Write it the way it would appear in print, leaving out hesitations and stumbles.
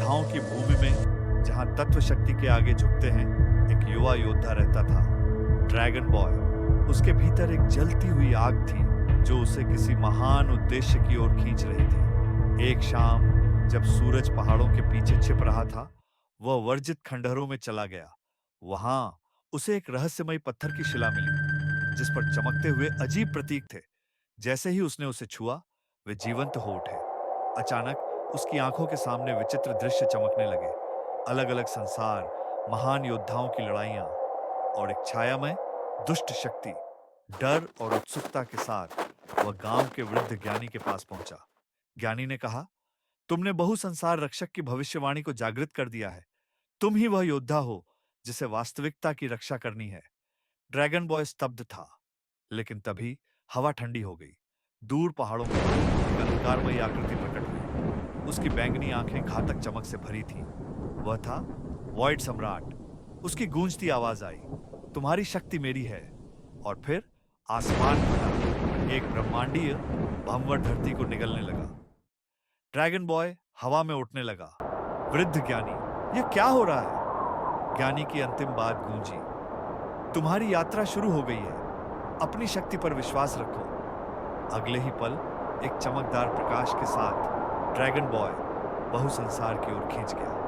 योद्धाओं की भूमि में, जहां तत्व शक्ति के आगे झुकते हैं, एक युवा योद्धा रहता था, ड्रैगन बॉय। उसके भीतर एक जलती हुई आग थी जो उसे किसी महान उद्देश्य की ओर खींच रही थी। एक शाम जब सूरज पहाड़ों के पीछे छिप रहा था, वह वर्जित खंडहरों में चला गया। वहां उसे एक रहस्यमयी पत्थर की शिला मिली, जिस पर चमकते हुए अजीब प्रतीक थे। जैसे ही उसने उसे छुआ, वे जीवंत हो उठे। अचानक उसकी आंखों के सामने विचित्र दृश्य चमकने लगे। अलग-अलग संसार, महान योद्धाओं की लड़ाइयां और एक छायामय दुष्ट शक्ति। डर और उत्सुकता के साथ वह गांव के वृद्ध ज्ञानी के पास पहुंचा। ज्ञानी ने कहा, तुमने बहु संसार रक्षक की भविष्यवाणी को जागृत कर दिया है। तुम ही वह योद्धा हो जिसे वास्तविकता की रक्षा करनी है। ड्रैगन बॉय स्तब्ध था, लेकिन तभी हवा ठंडी हो गई। दूर पहाड़ों में एक अंधकारमयी आकृति प्रकट हुई। उसकी बैंगनी आंखें घातक चमक से भरी थीं। वह था वॉइड सम्राट। उसकी गूंजती आवाज आई, तुम्हारी शक्ति मेरी है। और फिर आसमान फटा, एक ब्रह्मांडीय भंवर धरती को निगलने लगा। ड्रैगन बॉय हवा में उठने लगा। वृद्ध ज्ञानी, यह क्या हो रहा है? ज्ञानी की अंतिम बात गूंजी, तुम्हारी यात्रा शुरू हो गई है। अपनी शक्ति पर विश्वास रखो। अगले ही पल एक चमकदार प्रकाश के साथ ड्रैगन बॉय बहु संसार की ओर खींच गया।